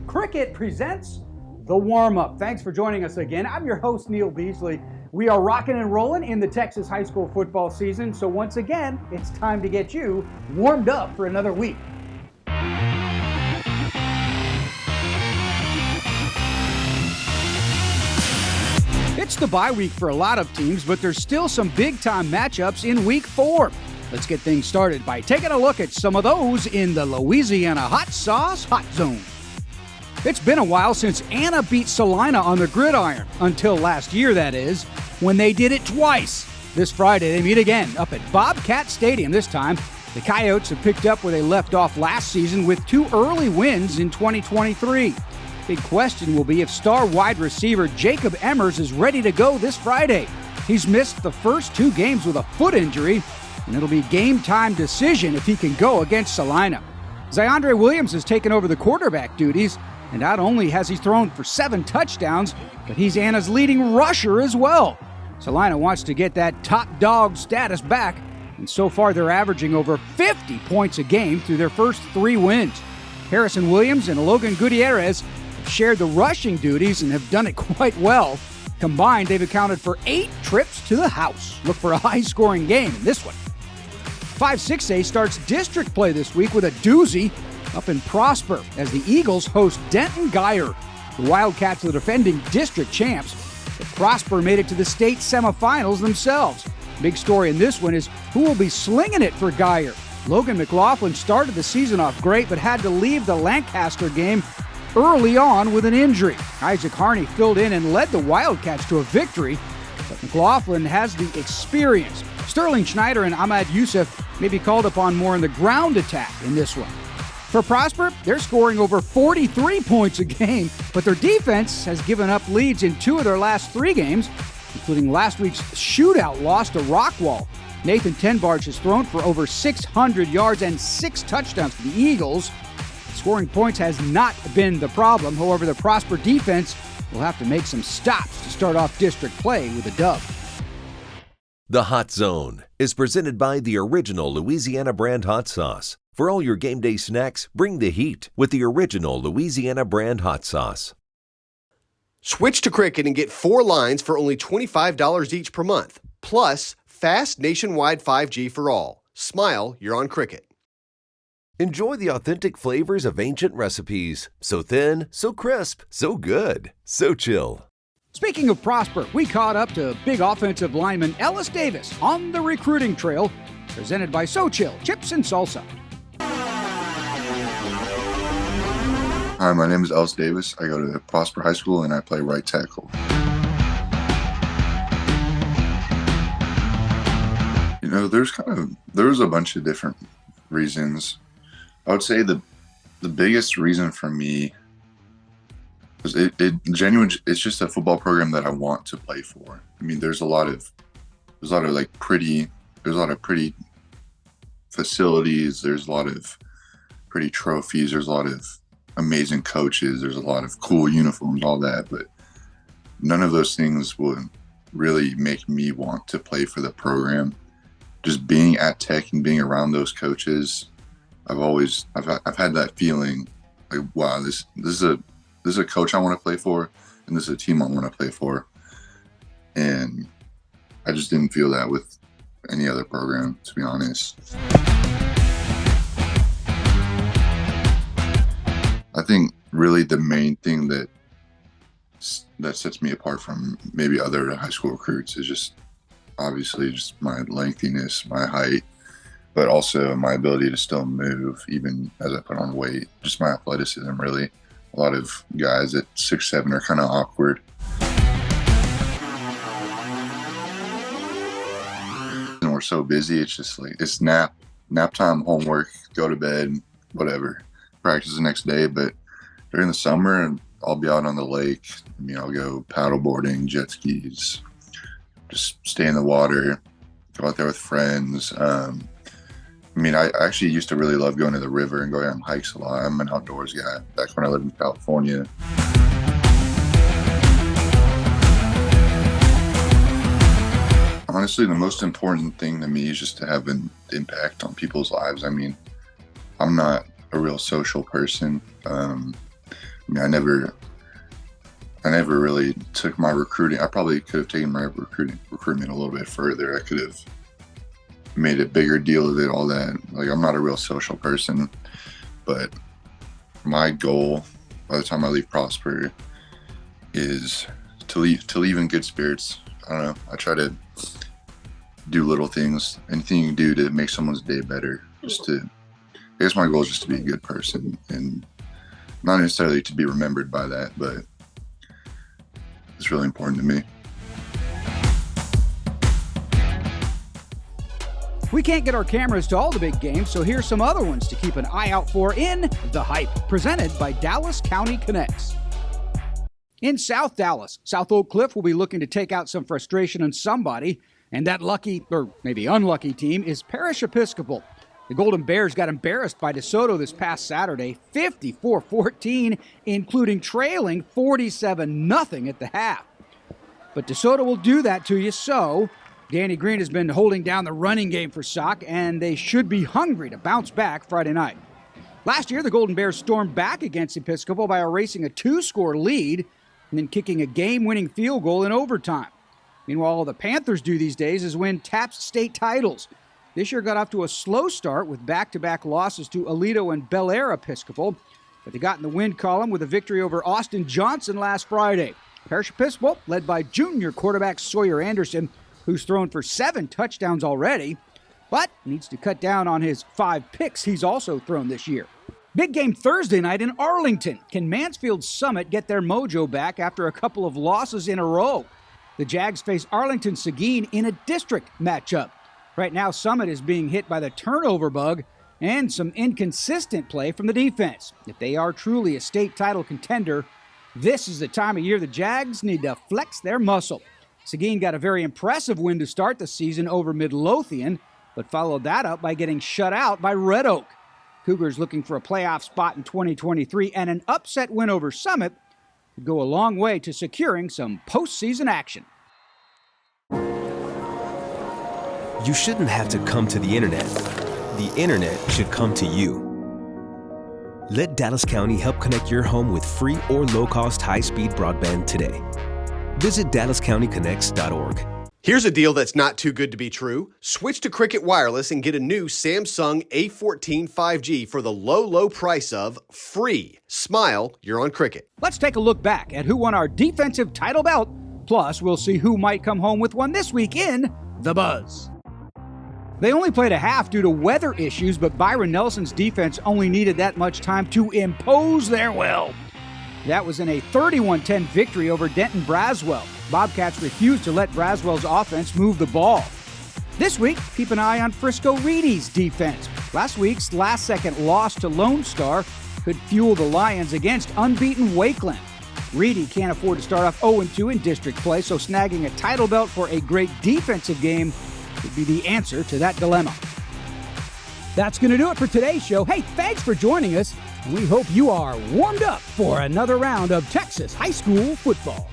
Cricket presents The Warmup. Thanks for joining us again. I'm your host, Neil Beasley. We are rocking and rolling in the Texas high school football season, so once again, it's time to get you warmed up for another week. It's the bye week for a lot of teams, but there's still some big-time matchups in Week 4. Let's get things started by taking a look at some of those in the Louisiana Hot Sauce Hot Zone. It's been a while since Anna beat Celina on the gridiron, until last year, that is, when they did it twice. This Friday, they meet again up at Bobcat Stadium. This time, the Coyotes have picked up where they left off last season with 2 early wins in 2023. Big question will be if star wide receiver Jacob Emmers is ready to go this Friday. He's missed the first 2 games with a foot injury, and it'll be game time decision if he can go against Celina. Zyondre Williams has taken over the quarterback duties, and not only has he thrown for 7 touchdowns, but he's Anna's leading rusher as well. Celina wants to get that top dog status back, and so far they're averaging over 50 points a game through their first 3 wins. Harrison Williams and Logan Gutierrez have shared the rushing duties and have done it quite well. Combined, they've accounted for 8 trips to the house. Look for a high-scoring game in this one. 5-6A starts district play this week with a doozy up in Prosper as the Eagles host Denton Geyer. The Wildcats are the defending district champs, but Prosper made it to the state semifinals themselves. Big story in this one is who will be slinging it for Geyer. Logan McLaughlin started the season off great, but had to leave the Lancaster game early on with an injury. Isaac Harney filled in and led the Wildcats to a victory, but McLaughlin has the experience. Sterling Schneider and Ahmad Youssef may be called upon more in the ground attack in this one. For Prosper, they're scoring over 43 points a game, but their defense has given up leads in 2 of their last 3 games, including last week's shootout loss to Rockwall. Nathan Tenbarge has thrown for over 600 yards and 6 touchdowns for the Eagles. Scoring points has not been the problem. However, the Prosper defense will have to make some stops to start off district play with a dub. The Hot Zone is presented by the original Louisiana brand hot sauce. For all your game day snacks, bring the heat with the original Louisiana brand hot sauce. Switch to Cricket and get 4 lines for only $25 each per month. Plus, fast nationwide 5G for all. Smile, you're on Cricket. Enjoy the authentic flavors of ancient recipes. So thin, so crisp, so good, Xochitl. Speaking of Prosper, we caught up to big offensive lineman Ellis Davis on the recruiting trail, presented by Xochitl, Chips and Salsa. Hi, my name is Ellis Davis. I go to Prosper High School and I play right tackle. You know, there's a bunch of different reasons. I would say the biggest reason for me is it's just a football program that I want to play for. I mean, there's a lot of pretty facilities, there's a lot of pretty trophies, there's a lot of amazing coaches, there's a lot of cool uniforms, all that, but none of those things would really make me want to play for the program. Just being at Tech and being around those coaches, I've had that feeling like, wow, this is a coach I want to play for, and this is a team I want to play for. And I just didn't feel that with any other program, to be honest. I think really the main thing that sets me apart from maybe other high school recruits is just obviously just my lengthiness, my height, but also my ability to still move even as I put on weight. Just my athleticism, really. A lot of guys at 6'7" are kind of awkward. And we're so busy, it's just like, it's nap time, homework, go to bed, whatever. Practice the next day, but during the summer, I'll be out on the lake. I mean, I'll go paddle boarding, jet skis, just stay in the water, go out there with friends. I mean, I actually used to really love going to the river and going on hikes a lot. I'm an outdoors guy back when I lived in California. Honestly, the most important thing to me is just to have an impact on people's lives. I mean, I'm not a real social person. I never really took my recruiting. I probably could have taken my recruitment a little bit further. I could have made a bigger deal of it, all that. Like, I'm not a real social person, but my goal by the time I leave Prosper is to leave in good spirits. I don't know. I try to do little things, anything you can do to make someone's day better. I guess my goal is just to be a good person, and not necessarily to be remembered by that, but it's really important to me. We can't get our cameras to all the big games, so here's some other ones to keep an eye out for in The Hype, presented by Dallas County Connects. In South Dallas, South Oak Cliff will be looking to take out some frustration on somebody, and that lucky, or maybe unlucky team is Parish Episcopal. The Golden Bears got embarrassed by DeSoto this past Saturday, 54-14, including trailing 47-0 at the half. But DeSoto will do that to you, so Danny Green has been holding down the running game for Sock, and they should be hungry to bounce back Friday night. Last year, the Golden Bears stormed back against Episcopal by erasing a 2-score lead and then kicking a game-winning field goal in overtime. Meanwhile, all the Panthers do these days is win TAPS state titles. This year got off to a slow start with back-to-back losses to Aledo and Bel Air Episcopal, but they got in the win column with a victory over Austin Johnson last Friday. Parish Episcopal, led by junior quarterback Sawyer Anderson, who's thrown for 7 touchdowns already, but needs to cut down on his 5 picks he's also thrown this year. Big game Thursday night in Arlington. Can Mansfield Summit get their mojo back after a couple of losses in a row? The Jags face Arlington Seguin in a district matchup. Right now, Summit is being hit by the turnover bug and some inconsistent play from the defense. If they are truly a state title contender, this is the time of year the Jags need to flex their muscle. Seguin got a very impressive win to start the season over Midlothian, but followed that up by getting shut out by Red Oak. Cougars looking for a playoff spot in 2023, and an upset win over Summit would go a long way to securing some postseason action. You shouldn't have to come to the internet. The internet should come to you. Let Dallas County help connect your home with free or low-cost high-speed broadband today. Visit DallasCountyConnects.org. Here's a deal that's not too good to be true. Switch to Cricket Wireless and get a new Samsung A14 5G for the low, low price of free. Smile, you're on Cricket. Let's take a look back at who won our defensive title belt. Plus, we'll see who might come home with one this week in The Buzz. They only played a half due to weather issues, but Byron Nelson's defense only needed that much time to impose their will. That was in a 31-10 victory over Denton Braswell. Bobcats refused to let Braswell's offense move the ball. This week, keep an eye on Frisco Reedy's defense. Last week's last-second loss to Lone Star could fuel the Lions against unbeaten Wakeland. Reedy can't afford to start off 0-2 in district play, so snagging a title belt for a great defensive game would be the answer to that dilemma. That's going to do it for today's show. Hey, thanks for joining us. We hope you are warmed up for another round of Texas high school football.